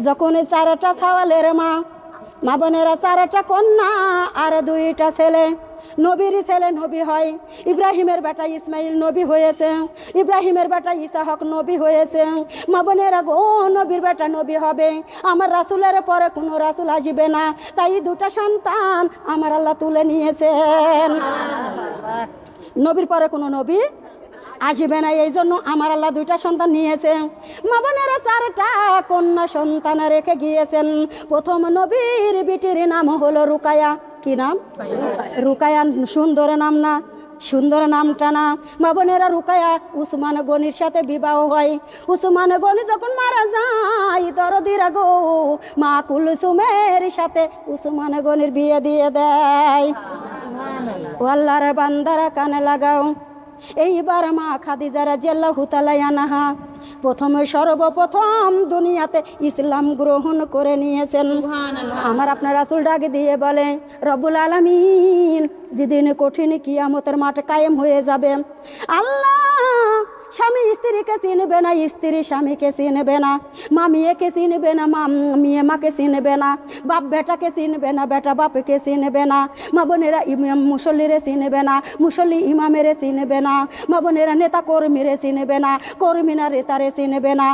যখন 4টা ছাওয়ালের মা, মা বোনেরা 4টা কন্যা আর 2টা ছেলে। নবীর ছেলে নবী হয়, ইব্রাহিমের বেটা ইসমাইল নবী হয়েছে, ইব্রাহিমের বেটা ইসাহক নবী হয়েছে। মা বোনেরা গো, নবীর বেটা নবী হবে, আমার রাসূলের পরে কোনো রাসূল আসবে না, তাই 2টা সন্তান আমার আল্লাহ তুলে নিয়েছেন। নবীর পরে কোনো নবী আসবে না, এই জন্য আমার আল্লাহ 2টা সন্তান নিয়েছে। মা বোনেরা 4টা কন্যা সন্তান রেখে গিয়েছেন। প্রথম নবীর বিটির নাম হলো রুকায়া। কি নাম? রুকায়া। সুন্দর নাম না? সুন্দর নামটা না। মা বোনেরা রুকায়া উসমান গনির সাথে বিবাহ হয়। উসমান গনি যখন মারা যায়, দরদিরা গো মা কুলসুমের সাথে উসমান গনির বিয়ে দিয়ে দেয়। ও আল্লাহর বান্দারা কানে লাগাও, এইবার মা খাদিজা রাদিয়াল্লাহু তাআলা আনহা সর্বপ্রথম দুনিয়াতে ইসলাম গ্রহণ করে নিয়েছেন। আমার আপনার রাসূল ডাক দিয়ে বলে, রব্বুল আলামিন যেদিন কঠিন কিয়ামতের মাঠ কায়েম হয়ে যাবে, আল্লাহ স্বামী স্ত্রীকে চিনবে না, স্ত্রী স্বামীকে চিনবে না, মা মেয়েকে চিনবে না, মেয়ে মাকে চিনবে না, বাপ বেটাকে চিনবে না, বেটা বাপকে চিনবে না, মা বোনেরা ইমাম মুসল্লিরে চিনবে না, মুসল্লি ইমামেরে চিনবে না, মা বোনেরা নেতা কর্মীরে চিনবে না, কর্মীরা নেতারে চিনবে না,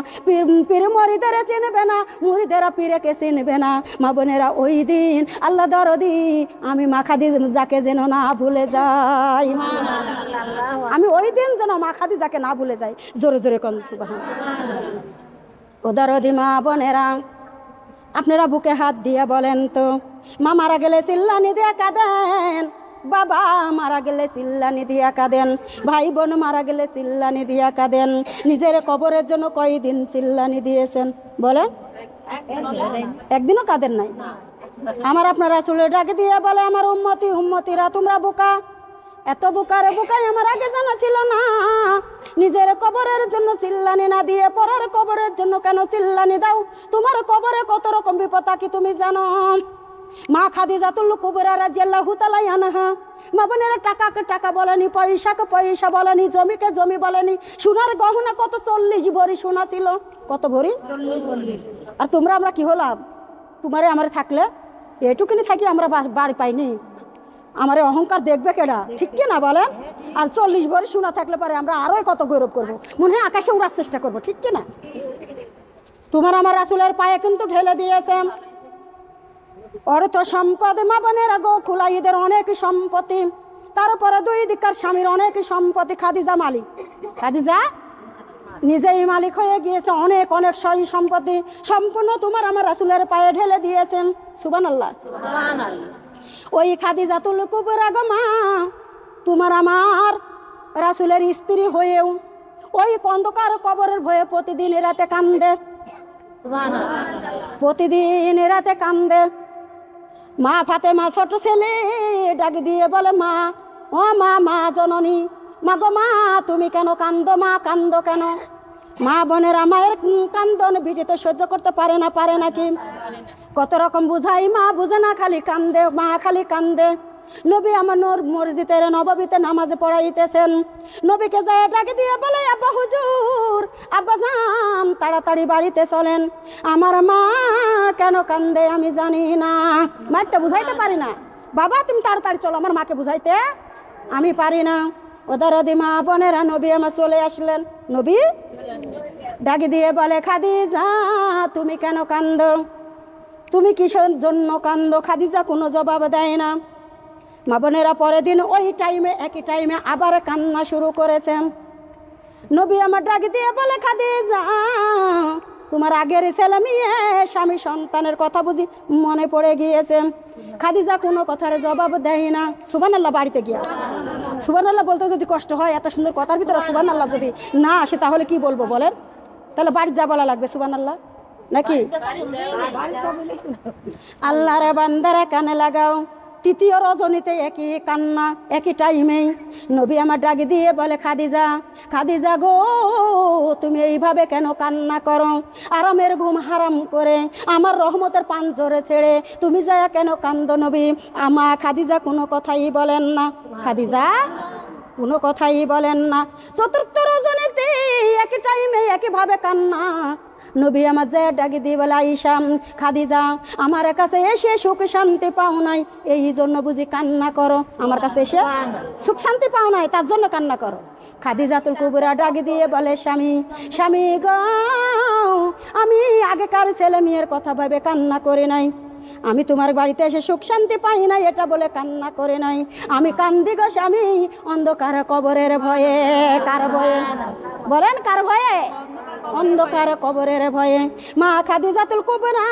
পীর মরিদেরে চিনবে না, মুরিদেরা পীরেকে চিনবে না। মা বোনেরা ওই দিন আল্লাহ দরদি আমি মা খাদিজাকে যেন না ভুলে যাই, আমি ওই দিন যেন মা খাদিজাকে না ভুলে যাই। জোরে জোরে কোন সুবহানাল্লাহ। ও দরদি মা বোনেরা, আপনারা বুকে হাত দিয়ে বলেন তো, মা মারা গেলে চিল্লানি দিয়ে কাঁদেন, বাবা মারা গেলে চিল্লানি দিয়া কাঁদেন, ভাই বোন মারা গেলে চিল্লানি দিয়া কাঁদেন। নিজের কবরের জন্য কয়দিন চিল্লানি দিয়েছেন বলেন? একদিনও কাঁদেন নাই। আমার আপনার রাসূলের ডাক দিয়ে বলে, আমার উম্মতি উম্মতিরা তোমরা বোকা, এত বোকারে বোকাই আমার আগে জানা ছিল না। নিজের কবরের জন্য চিল্লানি না দিয়ে পরের কবরের জন্য কেন চিল্লানি দাও? তোমার কবরে কত রকম বিপদ কি তুমি জানো? মা খাদিজাতুল কুবরা রাদিয়াল্লাহু তাআলা আনহা, মা বোনেরা টাকাকে টাকা বলেনি, পয়সাকে পয়সা বলেনি, জমিকে জমি বলেনি, সোনার গহনা কত 40 ভরি সোনা ছিল। কত ভরি? 40। আর তোমরা আমরা কি হলাম? তোমারে আমার থাকলে এটুকুনি থাকি আমরা বাড়ি পাইনি, আমার অহংকার দেখবে কেডা? ঠিক কি না বলেন? আর 40 ভরি সোনা থাকলে পারে আমরা আরো কত গৌরব করবো, মনে হয় আকাশে উড়ার চেষ্টা করবো। ঠিক কি না? তোমার আমার রাসূলের পায়ে কিন্তু ঢেলে দিয়েছে অর্থ সম্পদ। মা বোনেরা গো, খুলাইদের অনেক সম্পত্তি, তারপরে 2 দিককার স্বামীর অনেক সম্পত্তি। খাদিজা মালিক, খাদিজা নিজেই মালিক হয়ে গিয়েছে, অনেক অনেক সই সম্পত্তি সম্পূর্ণ তোমার আমার রাসূলের পায়ে ঢেলে দিয়েছেন। সুবহানাল্লাহ, সুবহানাল্লাহ। ওই খাদিজাতুল কুবরা গো মা, তোমার আমার রাসূলের স্ত্রী হয়েও ওই অন্ধকার কবরের ভয়ে প্রতিদিন রাতে কান্দে, প্রতিদিন রাতে কান্দে। মা ফাতেমা ছোট ছেলে ডাক দিয়ে বলে, মা ও মা, মা জননী, মা গো মা তুমি কেন কান্দো? মা কান্দো কেন? মা বোনেরা মায়ের কান্দন বিটিতে সহ্য করতে পারে না, পারে নাকি? কত রকম বুঝাই, মা বুঝে না, খালি কান্দে, মা খালি কান্দে। নবী আমার মসজিদের নববীতে নামাজে পড়াইতেছেন, নবীকে যায় ডাকে দিয়ে বলে, আব্বা হুজুর, আব্বা যান তাড়াতাড়ি বাড়িতে চলেন, আমার মা কেন কান্দে আমি জানি না। মাকে বুঝাইতে পারি না, বাবা তুমি তাড়াতাড়ি চলো, আমার মাকে বুঝাইতে আমি পারি না। ওদারদি মা বোনেরা, নবী আমার চলে আসলেন। নবী ডাকি দিয়ে বলে, খাদিজা তুমি কেন কান্দো? তুমি কিসের জন্য কান্দো? খাদিজা কোনো জবাব দেয় না। মা বোনেরা পরের দিন ওই টাইমে, একই টাইমে আবার কান্না শুরু করেছেন। নবী আমার ডাকি দিয়ে বলে, খাদিজা তোমার আগের ছেলে মেয়ে স্বামী সন্তানের কথা বুঝি মনে পড়ে গিয়েছে? খাদিজা কোনো কথার জবাব দেয় না। সুবহানাল্লাহ। বাড়িতে গিয়া সুবহানাল্লাহ বলতে যদি কষ্ট হয়, এত সুন্দর কথার ভিতরে সুবহানাল্লাহ যদি না আসে তাহলে কি বলবো বলেন? তাহলে বাড়িতে যা বলা লাগবে সুবহানাল্লাহ নাকি? আল্লাহর বান্দারা কানে লাগাও, তৃতীয় রজনীতে একই কান্না, একই টাইমেই নবী আমার ডাক দিয়ে বলে, খাদিজা, খাদিজা গো তুমি এইভাবে কেন কান্না করো? আরামের ঘুম হারাম করে আমার রহমতের পাঞ্জরে ছেড়ে তুমি যায় কেন কান্দো? নবী আমা খাদিজা কোনো কথাই বলেন না, খাদিজা কোনো কথাই বলেন না। চতুর্থ রজনীতে একই টাইমে একইভাবে কান্না, নবী আমার যায় ডাকি দিয়ে বলে আয়েশা খাদিজা আমার কাছে এসে সুখ শান্তি পাও নাই এই জন্য বুঝি কান্না করো, আমার কাছে এসে সুখ শান্তি পাও নাই তার জন্য কান্না করো। খাদিজাতুল কুবরা ডাকি দিয়ে বলে স্বামী স্বামী গো, আমি আগেকার ছেলে মেয়ের কথা ভেবে কান্না করে নাই, আমি তোমার বাড়িতে এসে সুখ শান্তি পাই নাই এটা বলে কান্না করে নাই, আমি কান্দি গো স্বামী অন্ধকার কবরের ভয়ে। কার ভয়ে বলেন, কার ভয়ে? অন্ধকার কবরের ভয়ে। মা খাদিজাতুল কুবরা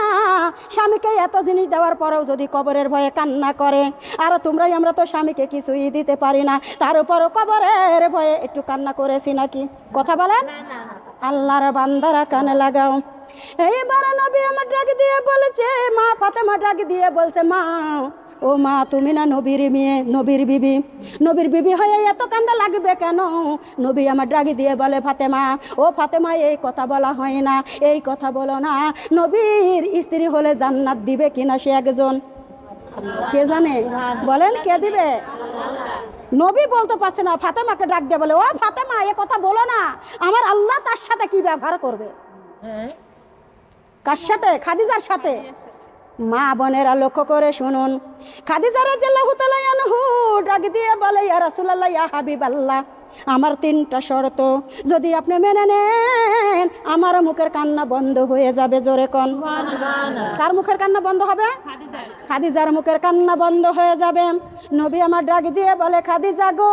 স্বামীকে এত জিনিস দেওয়ার পরেও যদি কবরের ভয়ে কান্না করে, আর তোমরাই আমরা তো স্বামীকে কিছুই দিতে পারি না, তার উপরও কবরের ভয়ে একটু কান্না করেছি নাকি? কথা বলেন। আল্লাহর বান্দারা কানে লাগাও। এইবার নবী আমার ডাক দিয়ে বলেছে, মা ফাতেমা ডাক দিয়ে বলছে মা ও মা তুমি না নবীর মেয়ে, নবীর বিবি, নবীর বিবি হয়ে এত কান্দা লাগবে কেন? নবী আমার ডাক দিয়ে বলে ফাতেমা ও ফাতেমা এই কথা বলা হয় না, এই কথা বলো না, নবীর স্ত্রী হলে জান্নাত দিবে কিনা সে একজন কে জানে? বলেন কে দিবে? নবী বলতে পারছে না, ফাতেমাকে ডাক দিয়ে বলে ও ফাতেমা এ কথা বলো না, আমার আল্লাহ তার সাথে কি ব্যবহার করবে? কার সাথে? খাদিজার সাথে। মা বোনেরা লক্ষ্য করে শুনুন, খাদিজা রাদিয়াল্লাহু তাআলা আনহু ডাক দিয়ে বলে ইয়া রাসূলুল্লাহ ইয়া হাবিবাল্লাহ আমার 3টা শর্ত যদি আপনি মেনে নেন আমার মুখের কান্না বন্ধ হয়ে যাবে। জোরে কোন সুবহানাল্লাহ। কার মুখের কান্না বন্ধ হবে? খাদিজার মুখের কান্না বন্ধ হয়ে যাবে। নবী আমার ডাক দিয়ে বলে খাদিজা গো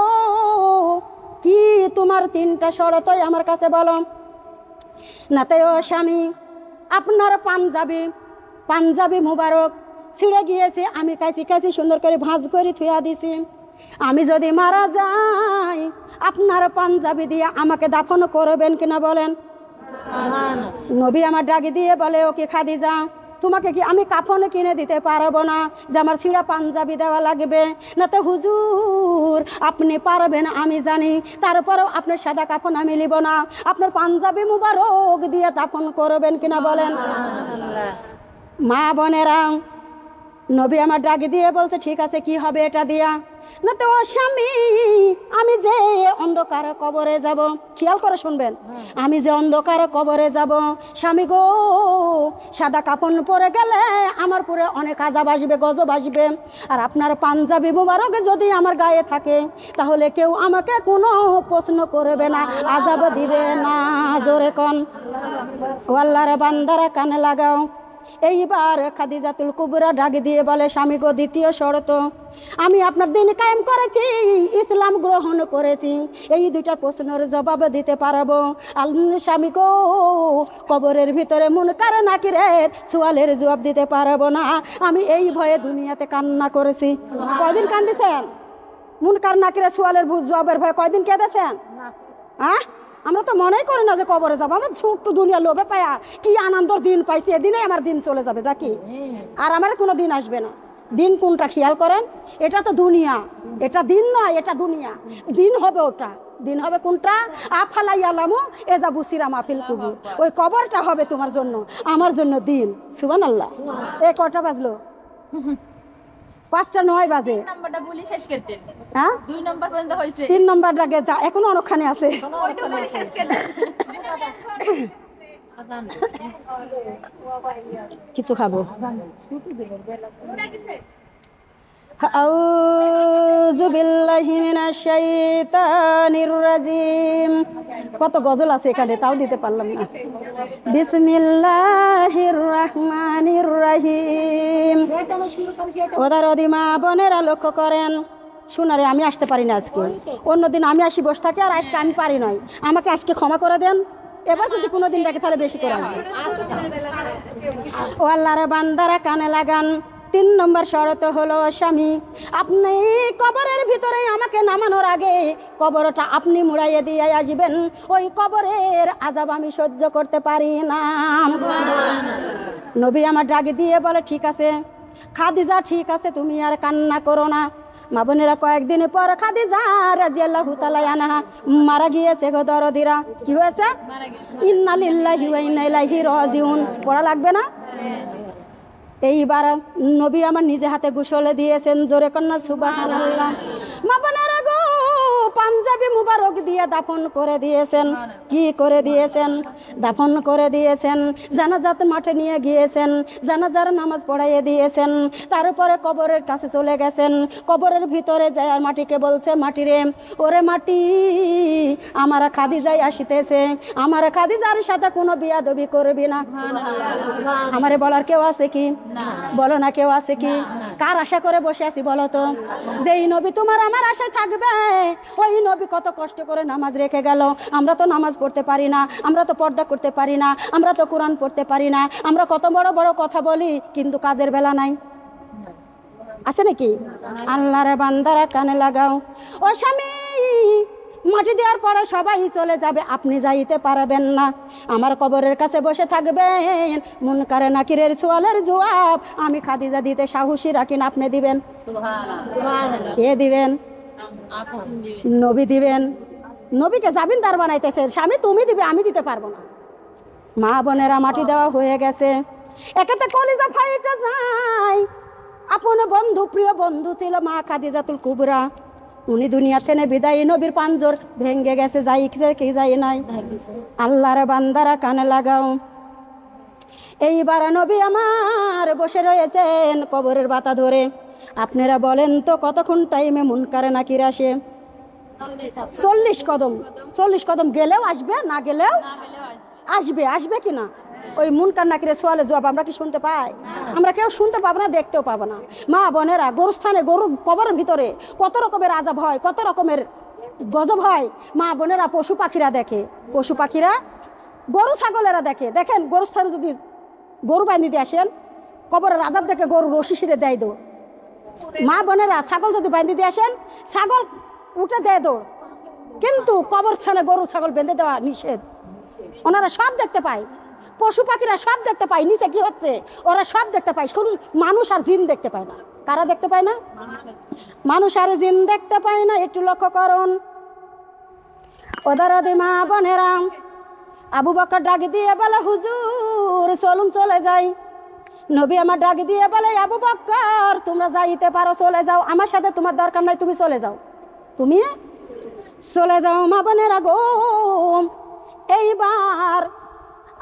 কি তোমার 3টা শর্তই আমার কাছে বলো। নাতে ও স্বামী আপনার পাঞ্জাবি মুবারক ছিঁড়ে গিয়েছে, আমি কাছি সুন্দর করে ভাঁজ করে থুয়া দিছি, আমি যদি মারা যাই আপনার পাঞ্জাবি দিয়ে আমাকে দাফন করবেন কিনা বলেন? নবী আমার ডাকি দিয়ে বলে ও কি খাদিজা তোমাকে কি আমি কাফন কিনে দিতে পারবো না যে আমার ছিঁড়া পাঞ্জাবি দেওয়া লাগবে? না তো হুজুর আপনি পারবেন আমি জানি, তারপরেও আপনার সাদা কাফন আমি নিব না, আপনার পাঞ্জাবি মুবারক দিয়ে দাফন করবেন কিনা বলেন? মা বোনেরা নবী আমার ডাকি দিয়ে বলছে ঠিক আছে কি হবে এটা দিয়া? না তো স্বামী আমি যে অন্ধকার কবরে যাব, খেয়াল করে শুনবেন, আমি যে অন্ধকার কবরে যাব স্বামী গো সাদা কাপড় পরে গেলে আমার পুরে অনেক আজাব আসবে, গজব আসবে, আর আপনার পাঞ্জাবি মুবারক যদি আমার গায়ে থাকে তাহলে কেউ আমাকে কোনো প্রশ্ন করবে না, আজাব দিবে না। জোরে কোন ও আল্লাহর বান্দারা কানে লাগাও। এইবার খাদিজাতুল কুবরা ডাক দিয়ে বলে স্বামী গো 2য় শর্ত আমি আপনার দিন কায়েম করেছি, ইসলাম গ্রহণ করেছি, এই 2টা প্রশ্নের জবাব দিতে পারবো। স্বামী গো কবরের ভিতরে মুনকার নাকিরের সওয়ালের জবাব দিতে পারবো না, আমি এই ভয়ে দুনিয়াতে কান্না করেছি। কয়দিন কান্দিছেন? মুনকার নাকিরের সওয়ালের জবাবের ভয়ে কয়দিন কেঁদেছেন? হ্যাঁ আমরা তো মনেই করি না যে কবরে যাবো, আমরা ছোট্ট দুনিয়া লোভে পায়া কি আনন্দর দিন পাইছি, এদিনে আমার দিন চলে যাবে নাকি? আর আমার কোনো দিন আসবে না। দিন কোনটা খেয়াল করেন, এটা তো দুনিয়া, এটা দিন নয়, এটা দুনিয়া। দিন হবে ওটা, দিন হবে কোনটা? আফালাই আলামু এজা বুসিরা মাহফিল কুবুর, ওই কবরটা হবে তোমার জন্য, আমার জন্য দিন। সুবহানাল্লাহ। এই কয়টা বাজলো? 5:09 বাজে। নাম্বারটা বলি শেষ করতে। হ্যাঁ 2 নাম্বার পর্যন্ত হইছে। 3 নাম্বার লাগে যা এখনো অনেকখানি আছে। ওইটা বলি শেষ করতে। কিছু খাবো। আউযু বিল্লাহি মিনাশ শাইতানির রাজিম। কত গজল আছে এখানে, তাও দিতে পারলাম না। বিসমিল্লাহির রহমানির রহিম। ওদার মা বোনেরা লক্ষ্য করেন, শোনারে আমি আসতে পারি না আজকে, অন্যদিন আমি আসি বসে থাকি, আর আজকে আমি পারি নয়, আমাকে আজকে ক্ষমা করে দেন, এবার যদি কোনো দিন ডাকে তাহলে বেশি করে আসবে। ও আল্লাহর বান্দারা কানে লাগান। 3 নম্বর শর্ত হলো স্বামী আপনি কবরের ভিতরে আমাকে নামানোর আগে কবরটা আপনি মুড়াইয়ে দিয়ে আসবেন, ওই কবরের আযাব আমি সহ্য করতে পারি না। নবী আমার ডাকে দিয়ে বলে ঠিক আছে খাদিজা, ঠিক আছে তুমি আর কান্না করো না। মা বোনেরা কয়েকদিন পর খাদিজা রাদিয়াল্লাহু তাআলা আনহা মারা গিয়েছে গো দরদিরা। কি হয়েছে? ইন্না লিল্লাহি ওয়া ইন্না ইলাইহি রাজিউন পড়া লাগবে না? এইবার নবী আমার নিজে হাতে গোসল দিয়েছেন। জোরে কন্যা সুবহানাল্লাহ। মা বোনেরা গো পাঞ্জাবি মুবারক দিয়ে দাফন করে দিয়েছেন। কি করে দিয়েছেন? দাফন করে দিয়েছেন। জানাজাত মাঠে নিয়ে গিয়েছেন, জানাজার নামাজ পড়াইয়ে দিয়েছেন। তারপরে কবরের কাছে চলে গেছেন। কবরের ভিতরে যায় আর মাটিকে বলছে, মাটি রে, ওরে মাটি, আমার খাদিজাই আসিতেছে, আমার খাদিজার সাথে কোনো বিয়াদবি করবি না। আমারে বলার কেউ আছে কি? বলো না, কেউ আছে কি? কার আশা করে বসে আছি বলো তো? যেই নবী তোমার আমার আশায় থাকবে, ওই নবী কত কষ্ট করে নামাজ রেখে গেল। আমরা তো নামাজ পড়তে পারি না, আমরা তো পর্দা করতে পারি না, আমরা তো কোরআন পড়তে পারি না, আমরা কত বড় বড় কথা বলি, কিন্তু কাজের বেলা নাই। আছে নাকি? আল্লাহর বান্দারা কানে লাগাও। ও স্বামী, মাটি দেওয়ার পরে সবাই চলে যাবে, আপনি যাইতে পারবেন না। আমার কবরের কাছে বসে থাকবেন। মুনকার নাকিরের সওয়ালের জবাব আমি খাদিজা দিতে সাহসী রাখি না, আপনি দিবেন? কে দিবেন? নবী দিবেন। নবীকে জামিনদার বানাইতেছে স্বামী, তুমি দিবে, আমি দিতে পারবো না। মা বোনেরা, মাটি দেওয়া হয়ে গেছে। একেতে কলিজা ফাইটা যায়। আপন বন্ধু, প্রিয় বন্ধু ছিল মা খাদিজাতুল কুবরা। উনি দুনিয়া থেকে বিদায়ী, নবীর পাঞ্জর ভেঙ্গে গেছে, যাইছে কি যাই নাই? আল্লাহর বান্দারা কানে লাগাও। এইবার নবী আমার বসে রয়েছেন কবরের বাতা ধরে। আপনারা বলেন তো কতক্ষণ টাইমে মুনকার নাকির আসে? 40 কদম। 40 কদম গেলেও আসবে, না গেলেও আসবে। আসবে কি না? ওই মুনকার নাকিরের সওয়ালের জবাব আমরা কি শুনতে পাই? আমরা কেউ শুনতে পাবো না, দেখতেও পাবো না। মা বোনেরা, গরুস্থানে, গরু কবরের ভিতরে কত রকমের আযাব হয়, কত রকমের গজব হয়। মা বোনেরা পশু পাখিরা দেখে, পশু পাখিরা, গরু ছাগলেরা দেখে। দেখেন গরুস্থানে যদি গরু বাইন্ধি দিয়ে আসেন, কবরের আযাব দেখে গরু রশি সিঁড়ে দেয় দৌড়। মা বোনেরা ছাগল যদি বাইন্ধি দিয়ে আসেন, ছাগল উঠে দেয় দৌড়। কিন্তু কবরস্থানে গরু ছাগল বেঁধে দেওয়া নিষেধ। ওনারা সব দেখতে পায়, পশু পাখিরা সব দেখতে পায়, নিচে কি হচ্ছে ওরা সব দেখতে পায়। শুধু মানুষ আর জিন দেখতে পায় না। কারা দেখতে পায় না? মানুষ আর জিন দেখতে পায় না। একটু লক্ষ্য করুন। ওদারদি মা বোনেরা, আবু বকর ডাক দিয়ে বলে, হুজুর চলুন চলে যাই। নবী আমার ডাক দিয়ে বলে, আবু বকর তোমরা যাইতে পারো, চলে যাও, আমার সাথে তোমার দরকার নাই, তুমি চলে যাও, তুমি চলে যাও। মা বোনেরা গো, এইবার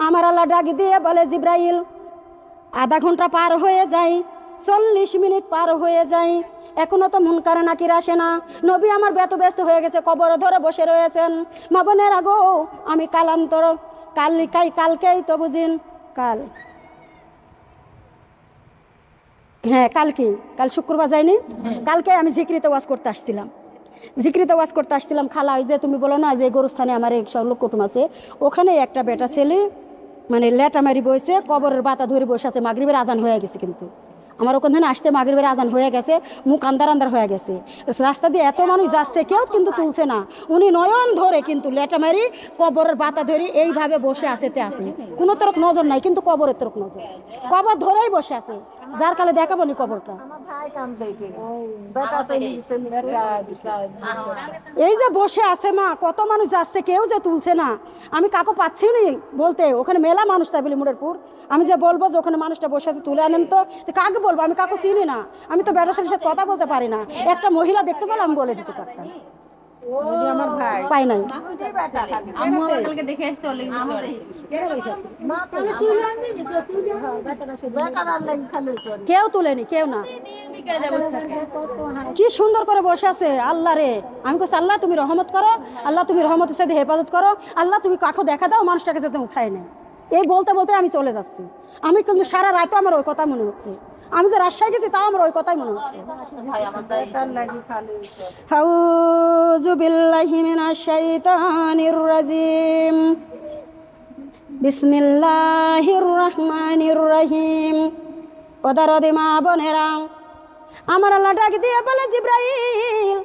আমার আল্লাহ ডাক দিয়ে বলে, জিব্রাইল, আধা ঘন্টা পার হয়ে যায়, 40 মিনিট পার হয়ে যায়, এখনো তো মুনকার নাকির আসে না। নবী আমার ব্যস্ত হয়ে গেছে, কবর ধরে বসে রয়েছেন। মা বোনেরা গো, আমি কালান্তর, কালকেই তো বুঝিন, কাল শুক্রবার যায়নি, কালকে আমি জিক্রিতে ওয়াজ করতে আসছিলাম। খালা, ওই যে তুমি বলো না যে গরুস্থানে আমার এক লোক কুটুম আছে, ওখানে একটা বেটা ছেলে মানে লেটা মারি বসে কবরের বাতা ধরে বসে আছে। মাগরিবের আজান হয়ে গেছে, কিন্তু আমার ওখানে আসতে মাগরিবের আজান হয়ে গেছে, মুখ আন্দার হয়ে গেছে। রাস্তা দিয়ে এত মানুষ যাচ্ছে, কেউ কিন্তু তুলছে না। উনি নয়ন ধরে কিন্তু লেটা মারি কবরের বাতা ধরে এইভাবে বসে আছে, কোনো তরক নজর নাই, কিন্তু কবরের তরক নজর, কবর ধরেই বসে আছে। যার কালে দেখাবো নি কবরটা। এই যে বসে আছে মা, কত মানুষ যাচ্ছে, কেউ যে তুলছে না। আমি কাকু পাচ্ছি নি বলতে, ওখানে মেলা মানুষ তাই বলি মুরেরপুর। আমি যে বলবো যে ওখানে মানুষটা বসে আছে, তুলে আনেন তো, কাকে বলবো? আমি কাকু চিনি না, আমি তো বেটা ছেলের সাথে কথা বলতে পারি না। একটা মহিলা দেখতে পেলাম, বলে দিতে পারতাম, পাই নাই। কেউ তুলেনি, কেউ না। কি সুন্দর করে বসে আছে। আল্লাহ রে, আমি বলছি, আল্লাহ তুমি রহমত করো, আল্লাহ তুমি রহমতের সাথে হেফাজত করো, আল্লাহ তুমি কাকু দেখা দাও, মানুষটাকে যাতে উঠায় নেয়। এই বলতে বলতে আমি চলে যাচ্ছি। আমি কিন্তু সারা রাত আমার ওই কথা মনে হচ্ছে। আমি যে রাজশাহী গেছি, তাও আমার ওই কথাই মনে হচ্ছে। আউযু বিল্লাহি মিনাশ শাইতানির রাজিম। বিসমিল্লাহির রহমানির রহিম। ওদারদি মা বোনেরা, আমার আল্লাহ ডাক দিয়ে বলে, জিব্রাইল,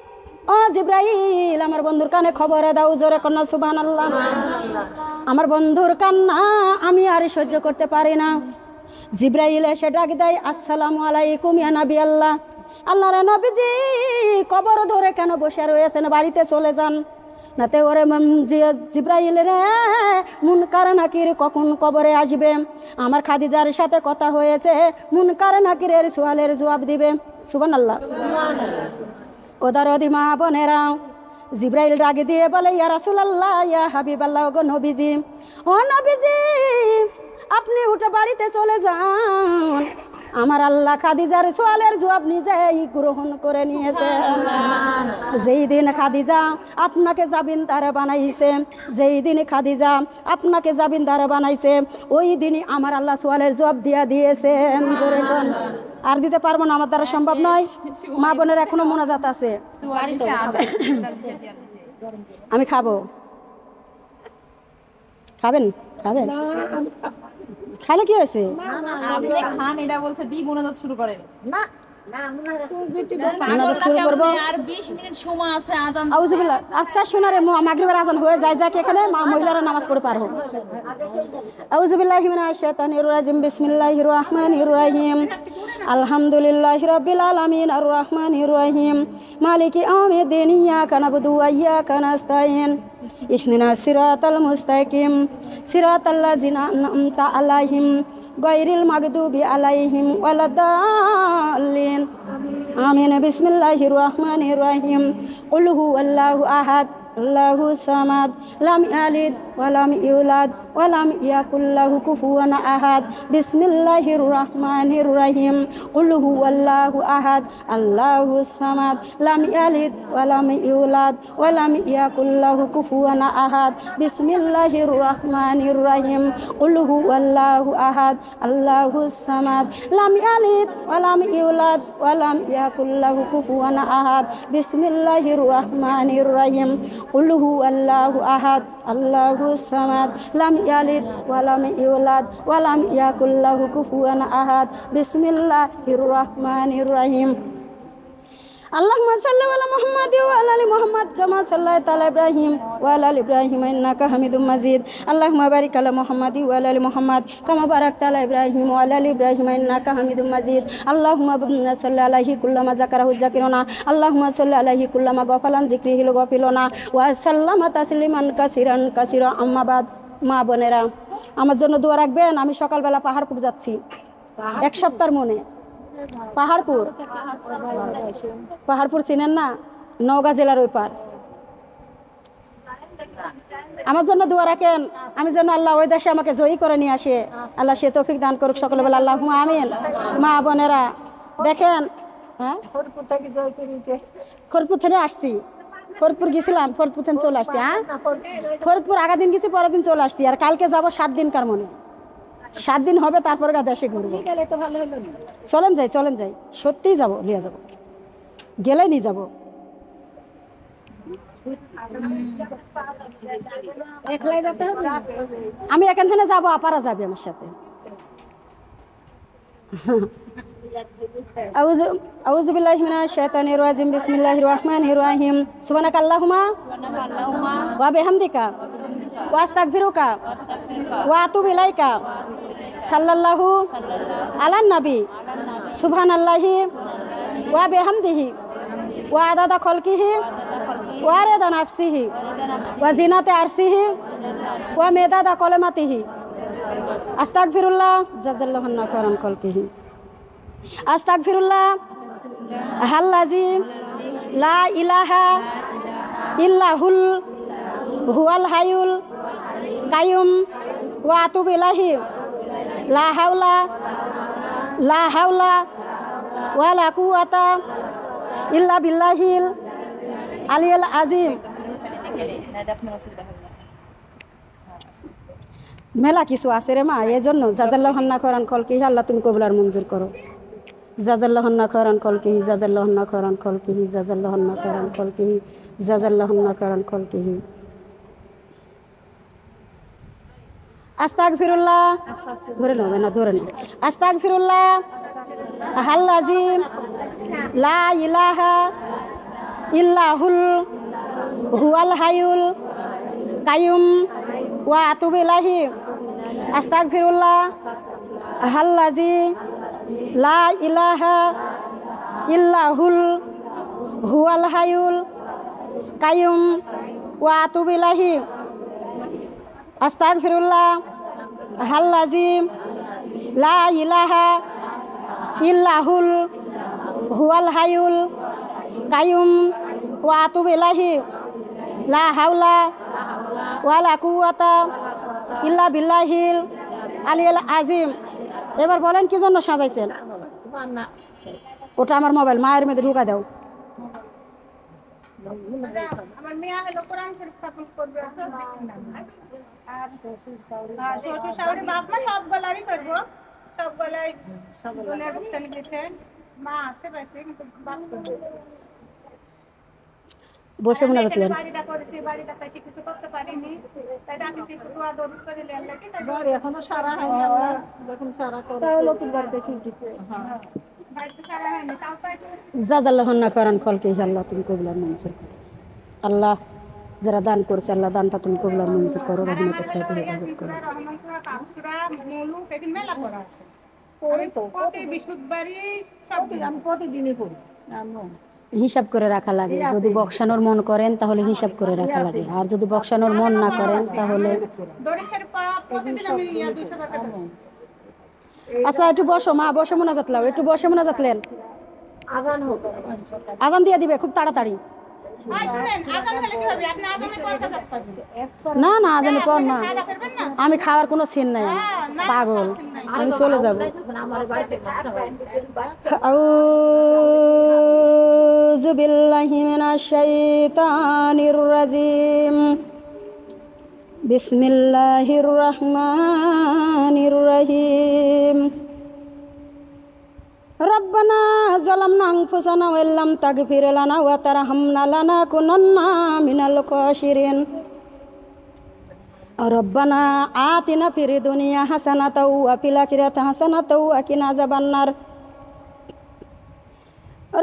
ও জিব্রাইল, আমার বন্ধুর কানে খবরে দাও, জোরে কন্যা সুবহানাল্লাহ। আমার বন্ধুর কান্না আমি আর সহ্য করতে পারি না। জিব্রাইল এসে ডাক দেয়, আসসালামু আলাইকুম ইয়া নবী আল্লাহ। আল্লাহর নবীজি কবর ধরে কেন বসে রয়েছেন? বাড়িতে চলে যান। নাতে ওরে জিব্রাইল রে, মুনকার নাকির কখন কবরে আসবে? আমার খাদিজার সাথে কথা হয়েছে, মুনকার নাকিরের সওয়ালের জবাব দিবে। সুবহানাল্লাহ। ওদারদি মা বোনেরা, জিব্রাইল রাগে দিয়ে বলে ইয়া রাসূলুল্লাহ ইয়া হাবিবাল্লাহ গো নবীজি, ও নবীজি আপনি উঠে বাড়িতে চলে যান, আমার আল্লাহ খাদিজার সোয়ালের জবাব নিজেই গ্রহণ করে নিয়েছেন। যেই দিন খাদিজা আপনাকে জামিনদার বানাইছে, যেই দিন খাদিজা আপনাকে জামিনদার বানাইছে, ওই দিনই আমার আল্লাহ সোয়ালের জবাব দিয়া দিয়েছেন। জোরে কোন। আর দিতে পারবো না, আমার দ্বারা সম্ভব নয়। মা বোনের এখনো মোনাজাত আছে, আমি খাবো। খাবেন? খাবেন? খালে কি হয়েছে? আপনি খান, এটা বলছে দি মোনাজাত শুরু করেন। মোনাজাত শুরু করবো। আর 20 মিনিট সময় আছে আজান। আউযুবিল্লাহ। আচ্ছা শোনারে, মাগরিবের আজান হয়ে যায়, যাকে এখানে মহিলারা নামাজ পড়ে পার হোক। আউযুবিল্লাহি মিনাশ শাইতানির রাজিম, বিসমিল্লাহির রহমানির রহিম, আলহামদুলিল্লাহি রাব্বিল আলামিন, আর রহমানির রহিম, মালিকি ইয়াউমিদ্দিন, ইয়াকা নাবুদু ওয়া ইয়াকা নাস্তাইন, ইহদিনাস সিরাতাল মুস্তাকিম, সিরাতাল্লাযিনা আন'আমতা আলাইহিম গায়রিল মাগদুবি আলাইহিম ওয়ালাদ-দাল্লিন। আমিন। বিসমিল্লাহির রহমানির রহিম, কুল হুয়াল্লাহু আহাদ আল্লাহু সামাদ, লাম ইয়ালিদ ওয়া লাম ইউলাদ ওয়া লাম ইয়াকুল লাহু কুফুয়ান আহাদ। বিসমিল্লাহির রহমানির রহিম, কুল হুয়াল্লাহু আহাদ আল্লাহু সামাদ, লাম ইয়ালিদ ওয়া লাম ইউলাদ ওয়া লাম ইয়াকুল লাহু কুফুয়ান আহাদ। বিসমিল্লাহির রহমানির রহিম, কুল হুয়াল্লাহু আহাদ আল্লাহু সামাদ, লাম ইয়ালিদ ওয়া লাম ইউলাদ ওয়া লাম ইয়াকুল লাহু কুফুয়ান আহাদ। বিসমিল্লাহির রহমানির রহিম, কুল হুয়াল্লাহু আহাদ আল্লাহু সামাদ, লাম ইয়ালিদ ওয়া লাম ইউলাদ ওয়া লাম ইয়াকুল লাহু কুফুয়ান আহাদ। বিসমিল্লাহির রহমানির রহিম। আল্লাহুম্মা সাল্লি আলা মুহাম্মাদ ওয়া আলা আলি মুহাম্মাদ কামা সাল্লাইতা আলা ইব্রাহিম ওয়া আলা আলি ইব্রাহিম ইন্নাকা হামিদুম মাজিদ। আল্লাহুম্মা বারিক আলা মুহাম্মাদ ওয়া আলা আলি মুহাম্মাদ কামা বারাকতা আলা ইব্রাহিম ওয়া আলা আলি ইব্রাহিম ইন্নাকা হামিদুম মাজিদ। আল্লাহুম্মা সাল্লি আলাইহি কুল্লামা যাকারাহু যাকিরুনা, আল্লাহুম্মা সাল্লি আলাইহি কুল্লামা গফালান যিকরিহি গফিলুনা ওয়া সাল্লামা তাসলিমান কাসিরান কাসিরা। আম্মা বাদ। মা বোনেরা, আমার জন্য দোয়া রাখবেন। আমি সকালবেলা পাহাড়পুর যাচ্ছি, এক সপ্তাহের মনে। পাহাড়পুর, পাহাড়পুর চিনেন না? নওগাঁ জেলার ওই পার। আমার জন্য দোয়া রাখেন, আমি যেন আল্লাহ ওই দেশে আমাকে জয়ী করে নিয়ে আসে। আল্লাহ সে তৌফিক দান করুক সকলবেলা, আল্লাহুম্মা আমিন। মা বোনেরা দেখেন, হ্যাঁ ফরিদপুর থেকে আসছি, ফরিদপুর গেছিলাম, ফরিদপুর থেকে চলে আসছি। হ্যাঁ ফরিদপুর আগা দিন গেছি, পরের দিন চলে আসছি। আর কালকে যাবো 7 দিনকার মনে, 7 দিন হবে, তারপর দেশে ঘুরবো। চলেন যাই, চলেন যাই, সত্যিই যাবো, নিয়ে যাবো, গেলে নিয়ে যাবো। আমি এখান থেকে যাবো, আপারা যাবে আমার সাথে। আউযু বিল্লাহি মিনাশ শাইতানির রাজিম, বিসমিল্লাহির রহমানির রহিম, সুবহানাকা আল্লাহুম্মা ওয়া বিহামদিকা ওয়া আস্তাগফিরুকা ওয়া আতুবু ইলাইকা, সাল্লাল্লাহু আলান নবী, সুবহানাল্লাহি ওয়া বিহামদিহি ওয়া আদাদা খালকিহি ওয়া রিদা নাফসিহি ওয়া জিনাতা আরশিহি ওয়া মিদাদা কালিমাতিহি। আস্তাগফিরুল্লাহ জাযাল্লাহুন্না খায়রান খালকিহি। আস্তাগফিরুল্লাহ আল্লাযী লা ইলাহা ইল্লাহুল হুয়াল হাইয়ুল কাইয়ুম ওয়া আতুবু ইলাইহি, লা হাওলা ওয়া লা কুওয়াতা ইল্লা বিল্লাহিল আলিয়্যিল আযীম। মেলা কিছু আছে রে মা, এই জন্য জাযাল্লাহুন্না খায়রান খালকিহি। আল্লাহ তুমি কবুল আর মঞ্জুর করো। জাযাল্লাহুন্না খায়রান খালকিহি, জাযাল্লাহুন্না খায়রান খালকিহি, জাযাল্লাহুন্না খায়রান খালকিহি, জাযাল্লাহুন্না খায়রান খালকিহি। আস্তাগফিরুল্লাহ, ধরে নাও না, ধরে নাও। আস্তাগফিরুল্লাহ আল্লাযী লা ইলাহা ইল্লাহুল হুয়াল হাইয়ুল কাইয়ুম ওয়া আতুবু ইলাইহি। আস্তাগফিরুল্লাহ আল্লাযী লা ইলাহা ইল্লাহুল হুয়াল হাইয়ুল কাইয়ুম ওয়া আতুবু ইলাইহি। আস্তাগফিরুল্লাহ আল্লাযী লা ইলাহা ইল্লাহুল হুয়াল হাইয়ুল কাইয়ুম ওয়া আতুবু ইলাইহি। লা হাওলা ওয়ালা কুওয়াতা ইল্লা বিল্লাহিল আলিয়্যিল আযীম। এবার বলেন কি জন্য সাজাইছেন? ওটা আমার মোবাইল, মায়ের মধ্যে ঢুকা দাও। আমার মেয়ে হলো কোরআন শরীফ খতম করবে আর শ্বশুর শাশুড়ি বাপ মা সব গলারই করবো, সব গলাই গলার অনুষ্ঠান গেছে, মা আছে পাইছে কিন্তু বাপ করবে। বসে মনে রাখলেন বাড়িটা করেছি, বাড়িটা তাই কিছু করতে পারিনি, তাই ডাকিছি একটু দোয়া দরুদ করে লেন লাগি, তাই এখনো সারা হয়নি। আমরা যখন সারা করে নতুন বাড়িতে শিখতেছে, বাড়িতে সারা হয়নি, তাও পাইছে। জাযাল্লাহুন্না খায়রান ফলকে আল্লাহ তুমি কবুল মঞ্জুর করো। আল্লাহ যারা দান করছে আল্লাহ দানটা তুমি কবুল মঞ্জুর করো, রহমতের সাথে হেফাজত করো। রহমান সূরা কাউসুরা মুলুক এখানে মেলা পড়া আছে, পড়ি তো প্রতি বিশুদ্ধবাড়ি সব আমি প্রতিদিনই পড়ি। হিসাব করে রাখা লাগে, যদি বক্সানোর মন করেন তাহলে হিসাব করে রাখা লাগে, আর যদি বক্সানোর মন না করেন তাহলে দরিদ্রের পড়া প্রতিদিন আমি 200 টাকা দিই। আচ্ছা একটু বসো মা, বসে মোনাজাত লাও, একটু বসে মোনাজাত লেন। আজান হবে, আজান দিয়ে দিবে খুব তাড়াতাড়ি। ভাই শুনেন আজান হলে কি হবে, আপনি আজানের পর কাজাত পাবেন না না আজানের পর না, খাওয়া করবেন না। আমি খাওয়ার কোনো সিন নাই, পাগল আমি চলে যাব। আউযু বিল্লাহি মিনাশ শাইতানির রাজিম। বিসমিল্লাহির রহমানির রহিম। রব্বানা যালামনা আনফুসানা ওয়া ইল্লাম তাগফির লানা ওয়া তারহামনা লানাকুনান্না মিনাল খাসিরিন। রব্বানা আতিনা ফিদ দুনিয়া হাসানাতাও ওয়া ফিল আখিরাতি হাসানাতাও ওয়া কিনা আযাবান্নার।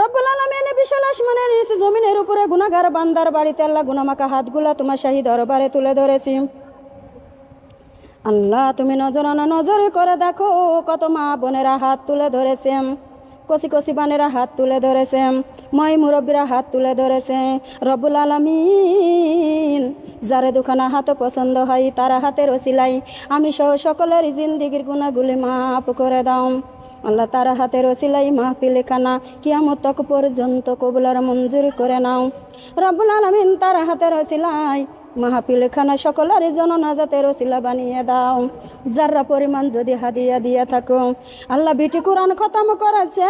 রব্বুল আলামিন বিশাল আসমানের নিচে জমিনের উপরে গুনাহগার বান্দার বাড়িতে আল্লাহ গুনাহমাখা হাতগুলা তোমার শাহী দরবারে তুলে ধরেছি। আল্লাহ তুমি নজরানা নজরে করে দেখো, কত মা বোনেরা হাত তুলে ধরেছে, কচি কচি বানেরা হাত তুলে ধরেছে, মাই মুরব্বীরা হাত তুলে ধরেছে। রব্বুল আলামিন যারে দুখানা হাত পছন্দ হয় তারা হাতের ওসিলাই আমি সহ সকলের জিন্দিগির গুনাহগুলি মাফ করে দাও। আল্লাহ তারা হাতের ওসিলাই মাহফিলে খানা কিয়ামত তক পর্যন্ত কবুলার মঞ্জুর করে নাও। রব্বুল আলামিন তারা হাতের ওসিলাই মাহফিল খানা সকলের জন্য নাজাতের ওসিলা বানিয়ে দাও। যারা পরিমাণ যদি হাদিয়া দিয়ে থাকো, আল্লাহ বিটি কোরআন খতম করেছে,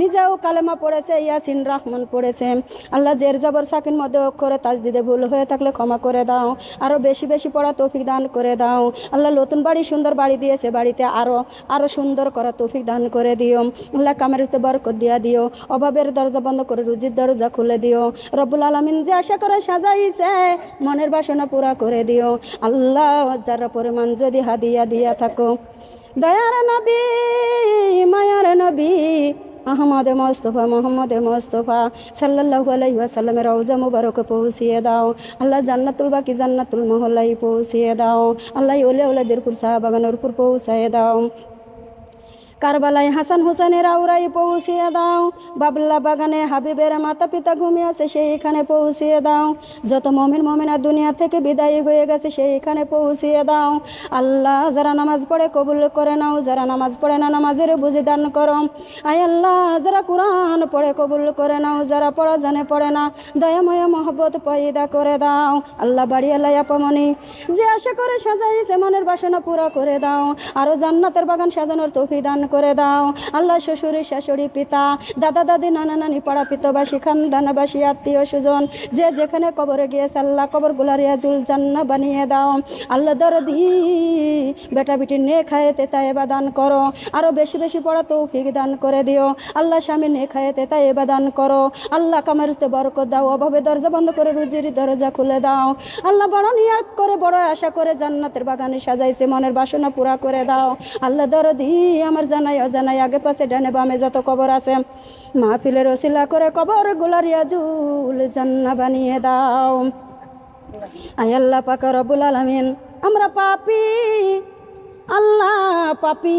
নিজেও কালেমা পড়েছে, ইয়াসিন রহমান পড়েছে, আল্লাহ জের জবর সাকিন মধ্যে অক্ষরে তাজদিদে ভুল হয়ে থাকলে ক্ষমা করে দাও, আরও বেশি বেশি পড়া তৌফিক দান করে দাও। আল্লাহ নতুন বাড়ি সুন্দর বাড়ি দিয়েছে, বাড়িতে আরও সুন্দর করা তৌফিক দান করে দিও। আল্লাহ কামের বরকত দিয়া দিও, অভাবের দরজা বন্ধ করে রুজির দরজা খুলে দিও। রব্বুল আলামিন যে আশা করে সাজাইছে মনের বাসনা পুরা করে দিও। আল্লাহ যারা পরিমাণ যদি হাদিয়া দিয়া থাকো, দয়ার নবী মায়ার নবী আহমদ মোস্তফা মোহাম্মদ মোস্তফা সাল্লাল্লাহু আলাইহি ওয়াসাল্লামের রওজা মুবারক পৌঁছিয়ে দাও। আল্লাহ জান্নাতুল বাকি জান্নাতুল মহলাই পৌঁছিয়ে দাও। আল্লাহ ওলিয়া ওলাদের পুর সাহাবাগানের পুর পৌঁছায় দাও। কারবালায় হাসান হুসেনের আউরাই পৌঁছিয়ে দাও। বাবলা বাগানে হাবিবের মাতা পিতা ঘুমিয়েছে সেইখানে পৌঁছিয়ে দাও। যত মমিন মমিনা দুনিয়া থেকে বিদায় হয়ে গেছে সেইখানে পৌঁছিয়ে দাও। আল্লাহ যারা নামাজ পড়ে কবুল করে নাও, যারা নামাজ পড়ে না নামাজের বুঝি দান করো। আয় আল্লাহ যারা কোরআন পড়ে কবুল করে নাও, যারা পড়া জানে পড়ে না দয়াময় মহব্বত পয়দা করে দাও। আল্লাহ বাড়ি আল্লাহ আপমনি যে আশা করে সাজাইছে মনের বাসনা পুরা করে দাও। আরও জান্নাতের বাগান সাজানোর তৌফিক দান করে দাও। আল্লাহ শ্বশুরি শাশুড়ি পিতা দাদা দাদি নানা নানি পাড়া পিতবাসী খানদানবাসী আত্মীয় স্বজন যে যেখানে কবরে গিয়েছে আল্লাহ কবর গুলারিয়াজুল জান্নাহ বানিয়ে দাও। আল্লাহ দরদি বেটা বিটি নে খায়েতে তায়েবা দান করো, আরও বেশি বেশি পড়া তৌফিক দান করে দিও। আল্লাহ স্বামী নে খায়েতে তায়েবা দান করো। আল্লাহ কামারতে বরকত দাও, অভাবে দরজা বন্ধ করে রুজির দরজা খুলে দাও। আল্লাহ বড় নিয়াত করে বড় আশা করে জান্নাতের বাগানে সাজাইছে মনের বাসনা পুরা করে দাও। আল্লাহ দরদি আমার জানাই অজানাই আগে পাশে ডানে বামে যত কবর আছে মাহফিলের ওসিলা করে কবর গুলারিয়াজুল জান্নাহ বানিয়ে দাও। আয় আল্লাহ পাক রব্বুল আলামিন আমরা পাপী, আল্লাহ পাপী,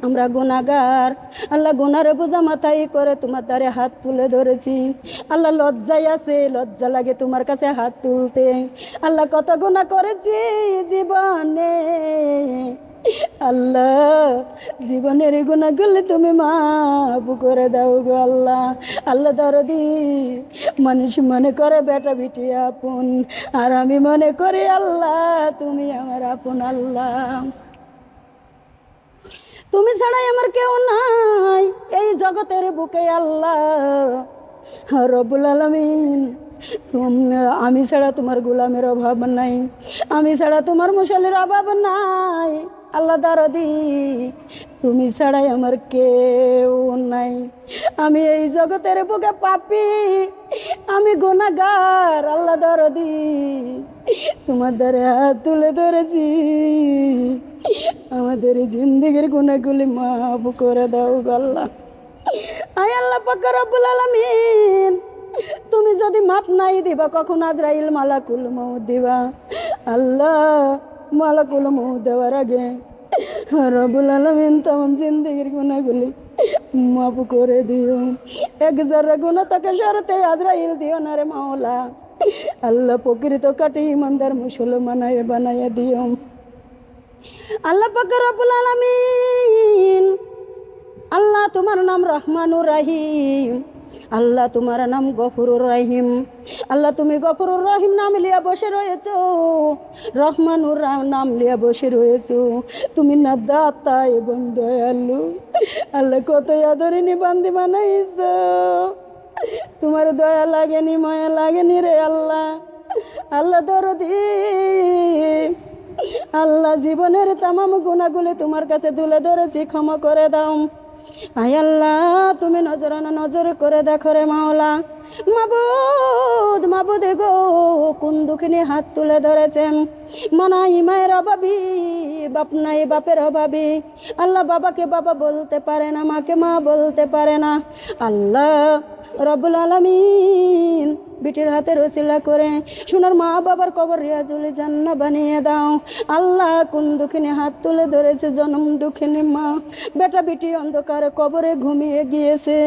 আমরা গুনাহগার। আল্লাহ গুনার বোঝা মাথায় করে তোমার দ্বারে হাত তুলে ধরেছি। আল্লাহ লজ্জায় আছে, লজ্জা লাগে তোমার কাছে হাত তুলতে। আল্লাহ কত গুনাহ করেছি জীবনে, আল্লাহ জীবনের গুনাহগুলো তুমি মাফ করে দাও গো আল্লাহ। আল্লাহ দরদি মানুষ মনে করে বেটা বিটি আপন, আর আমি মনে করি আল্লাহ তুমি আমার আপন। আল্লাহ তুমি ছাড়াই আমার কেউ নাই এই জগতের বুকে আল্লাহ রব্বুল আলামিন। আমি ছাড়া তোমার গোলামের অভাব নাই, আমি ছাড়া তোমার মুশালের অভাব নাই। আল্লাহ দরদি তুমি ছাড়াই আমার কেউ নাই। আমি এই জগতের বুকে পাপী, আমি গুনাহগার। আল্লাহ দরদি তোমার দ্বারে হাত তুলে ধরেছি, আমাদের জিন্দেগির গুনাহগুলি মাফ করে দাও গো আল্লাহ। আয় আল্লাহ পাক রব্বুল আলামিন, তুমি যদি মাপ নাই দিবা কখন আজরাইল মালাকুল মউত দিবা। আল্লাহ মালাকুল মউত দেওয়ার আগে রব্বুল আলামিন তামাম জিন্দেগির গুনাহগুলি মাফ করে দিও। এক যারা গুনাহ তাকে সরাতে আজরাইল দিও না রে মাওলা। আল্লাহ প্রকৃত কাটে ইমানদার মুসলমান বানাইয়া দিও। আল্লাহ পাক রব্বুল আলামিন, আল্লাহ তোমার নাম রহমানুর রহিম, আল্লাহ তোমার নাম গফুরুর রহিম। আল্লাহ তুমি গফুরুর রহিম নাম লিয়া বসে রয়েছো, রহমানুর নাম লিয়া বসে রয়েছো। তুমি না দাতা এবং দয়ালু। আল্লাহ কত আদরিনী বান্দি বানাইছো, তোমার দয়া লাগেনি মায়া লাগেনি রে আল্লাহ। আল্লাহ দরদি আল্লাহ জীবনের তামাম গুনাহগুলি তোমার কাছে তুলে ধরেছি, ক্ষমা করে দাও। আয় আল্লাহ তুমি নজরানা নজর করে দেখো রে মাওলা। মাবুদ মাবুদ গো, কোন দুঃখিনী হাত তুলে ধরেছেন। মানাই মায়ের অভাবী, বাপ নাই বাপের অভাবী। আল্লাহ বাবাকে বাবা বলতে পারে না, মাকে মা বলতে পারে না। আল্লাহ রব্বুল আলামিন বিটির হাতের ওসিলা করে সোনার মা বাবার কবর রিয়াজুল জান্নাহ বানিয়ে দাও। আল্লাহ কোন দুঃখিনী হাত তুলে ধরেছে, জনম দুঃখিনী মা, বেটা বিটি অন্ধকারে কবরে ঘুমিয়ে গিয়েছে।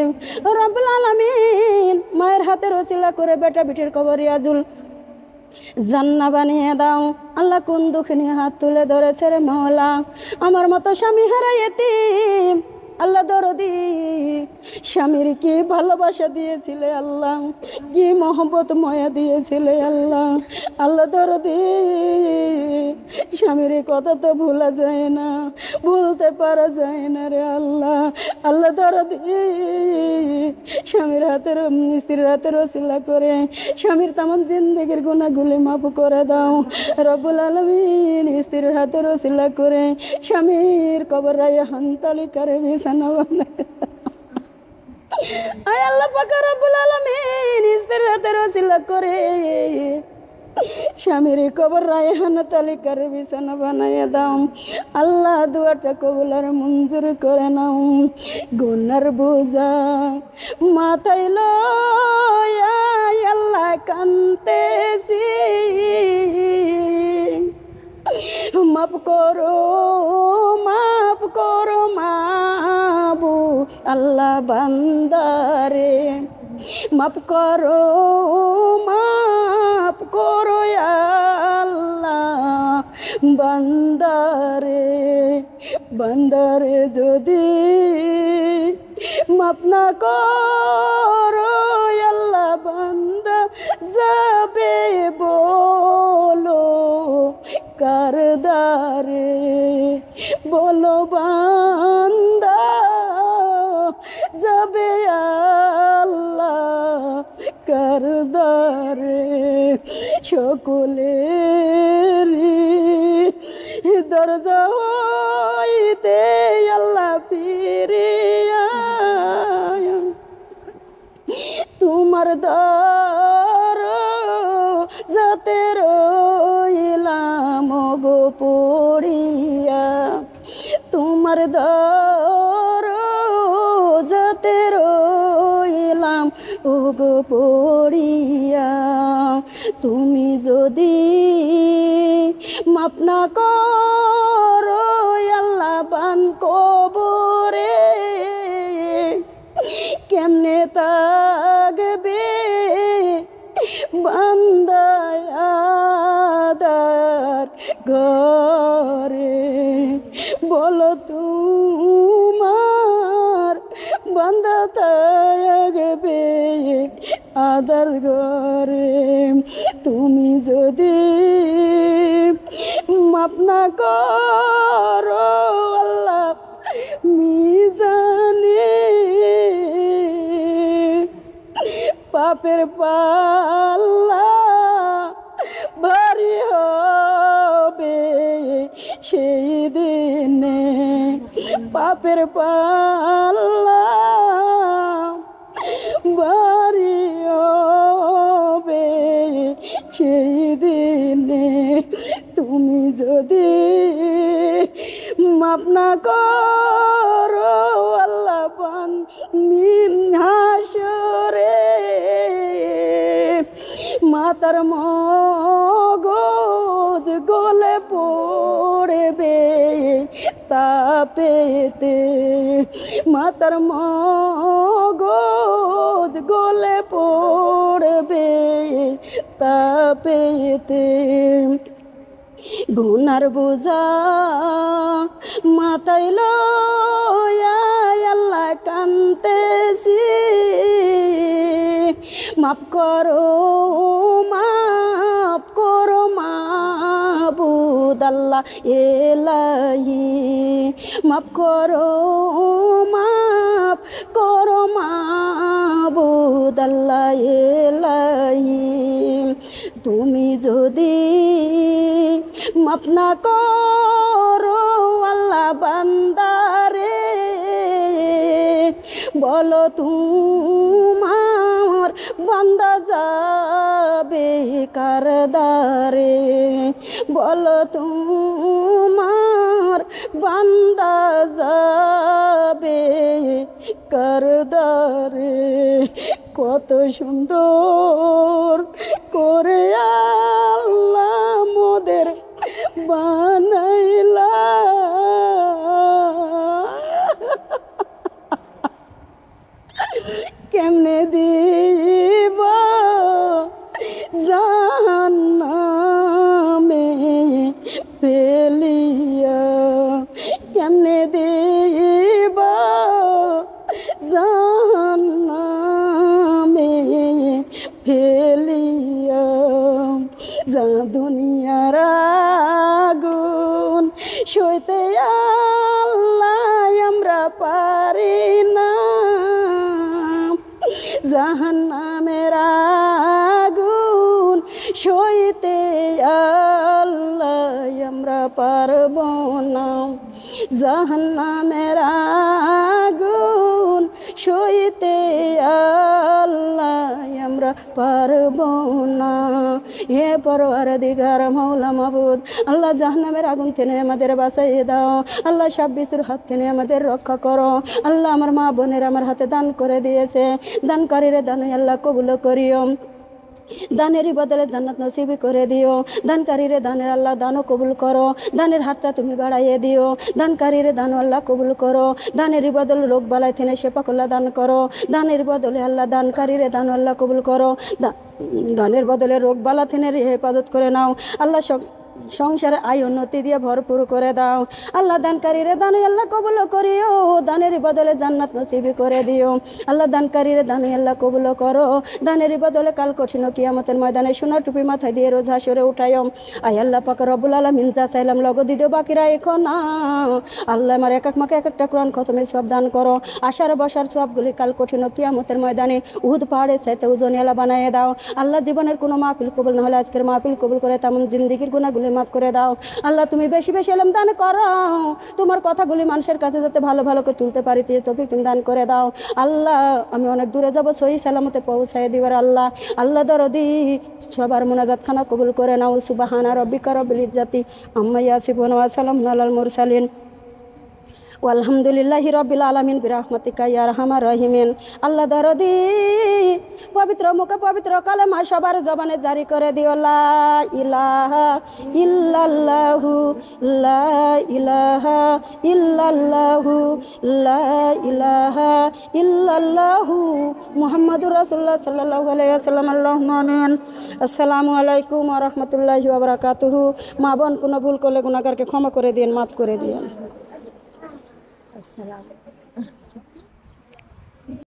রব্বুল আলামিন মায়ের হাতের ওসিলা করে বেটা বিটির কবর রিয়াজুল জান্নাহ বানিয়ে দাও। আল্লাহ কোন দুঃখিনী হাত তুলে ধরেছে রে মাওলা। আমার মতো স্বামী হারা এতিম, আল্লাহ দরদি স্বামীর কি ভালোবাসা দিয়েছিলে আল্লাহ, কি মহব্বত মায়া দিয়েছিলে আল্লাহ। আল্লাহ দরদি স্বামীর কথা তো ভোলা যায় না, ভুলতে পারা যায় না রে আল্লাহ। আল্লাহ দরদি স্বামীর হাতের স্ত্রীর হাতের ওসিলা করে স্বামীর তামাম জিন্দেগির গুনাহগুলি মাফ করে দাও। রব্বুল আলামিন স্ত্রীর হাতের ওসিলা করে স্বামীর কবর রায়হান তালিকার বিছানা বানায়। আয় আল্লাহ পাক রব্বুল আলামিন স্ত্রীর হাতের ওসিলা করে স্বামীর কবর রায়হান তালিকার বিছানা বানাইয়া দাও। আল্লাহ দুয়াটা কবুল আর মঞ্জুর করে নাও। গুনার বোঝা মাথায় লইয়া আল্লাহ কান্দেছি, মাফ করো মাবু আল্লাহ বান্দারে, মাফ করো আল্লাহ বান্দারে। বান্দারে যদি মাফ না করো আল্লাহ বান্দা যাবে বলো কার দারে, বলো বান্দা যাবে আল্লাহ কার দারে। সকলের দরজা হইতে আল্লাহ ফিরিয়া তোমার দর যাতে রইলাম গো পড়িয়া, তোমার দর যাতে রইলাম ও গো পড়িয়া। তুমি যদি মাপ না করো আল্লাহ বান কবরে, কেমনে থাকবে বান্দায় আদার ঘরে, বল আদার ঘরে তুমি যদি মাপ না করো আল্লাহ মিজানে পাপের পাল্লা ভারী হবে সেই দিনে পাপের পাল্লা ভারী হবে সেই দিনে তুমি যদি মাপ না করো আল্লাহ পান মিন হাসরে মাতার মগজ গলে পড়বে তাপেতে মাতার মগজ গলে পড়বে তাপেতে গুনার বোঝা মাথায় লইয়া আল্লাহ কান্দেছি মাফ করো মাবুদ আল্লাহ এলাহি মাফ করো মাবুদ আল্লাহ এলাহি তুমি যদি মাফ না করো আল্লাহ বান্দারে বলো তোমার বান্দা যাবে কারদারে বলো তোমার বান্দা যাবে কারদারে কত সুন্দর করে আল্লাহ মোদের বানাইলা কেমনে দিব জাহান্নামে ফেলিয়া কেমনে দিব জাহান্নামে ফেলিয়া যা দুনিয়ার আগুন সইতে আল্লাহ আমরা পারি না জাহান্নামের আগুন সইতে আল্লাহ আমরা পারব না জাহান্নামের আগুন সইতে আল্লাহ আমরা পারব না হে পরওয়ারদিগার মাওলা মাবুদ আল্লাহ জাহান্নামের আগুন থেকে আমাদের বাঁচাইয়ে দাও আল্লাহ সাব্বিসের হাত থেকে আমাদের রক্ষা করো আল্লাহ আমার মা বোনের আমার হাতে দান করে দিয়েছে দানকারীরে দান আল্লাহ কবুল করিও দানেরই বদলে জান্নাত নসিব করে দিও দানকারীরে দানের আল্লাহ দানও কবুল করো দানের হাতটা তুমি বাড়াইয়ে দিও দানকারীরে দান আল্লাহ কবুল করো দানেরই বদল রোগ বালাই থেনে শেফাকুল্লাহ দান করো দানের বদলে আল্লাহ দানকারীরে দান আল্লাহ কবুল করো দানের বদলে রোগ বালা থেনে হেফাজত করে নাও আল্লাহ সংসারে আয় উন্নতি দিয়ে ভরপুর করে দাও আল্লাহ দানকারীরে দান আল্লাহ কবুল করিও দানের বদলে জান্নাত নসিব করে দিও আল্লাহ দানকারীরে দান আল্লাহ কবুল করো দানের বদলে কাল কঠিন কিয়ামতের ময়দানে সোনার টুপি মাথায় দিয়ে রোজ হাসরে উঠাইও আয় আল্লাহ পাক রব্বুল আলামিন যা চাইলাম লগদ দিও বাকিরা এখন না আল্লাহ আমার এক এক মাকে এক একটা কোরআন খতমের সব দান করো আশার বসার সবগুলি কাল কঠিন কিয়ামতের ময়দানে উহুদ পাহাড়ে চাইতে ওজনিয়ালা বানিয়ে দাও আল্লাহ জীবনের কোনো মাহফিল কবুল না হলে আজকের মাহফিল কবুল করে তামাম জিন্দেগির গুনাহগুলি মাফ করে দাও আল্লাহ তুমি বেশি বেশি ইলম দান করো তোমার কথাগুলি মানুষের কাছে যাতে ভালো ভালো করে তুলতে পারি তৌফিক তুমি দান করে দাও আল্লাহ আমি অনেক দূরে যাব সহি সালামতে পৌঁছায় দিবার আল্লাহ আল্লাহ দরদি সবার মুনাজাত খানা কবুল করে নাও সুবহানা রাব্বিকা রব্বিল ইজ্জাতি আম্মা ইয়াসিফুন ওয়া সালামুন আলাল মুরসালিন আলহামদুলিল্লাহি রাব্বিল আলামিন বিরহমাতিকা ইয়া আরহামার রাহিমিন আল্লাহ দরদি পবিত্র মুখে পবিত্র কালেমা সবার জবানে জারি করে দিও লা ইলাহা ইল্লাল্লাহু লা ইলাহা ইল্লাল্লাহু লা ইলাহা ইল্লাল্লাহু মুহাম্মাদুর রাসূলুল্লাহ সাল্লাল্লাহু আলাইহি ওয়াসাল্লাম আল্লাহুম্মা আমিন আসসালামু আলাইকুম ওয়া রাহমাতুল্লাহি ওয়া বারাকাতুহু মা বোন কোনো ভুল করলে গুনাহগারকে ক্ষমা করে দিন মাফ করে দিন আসসালাম।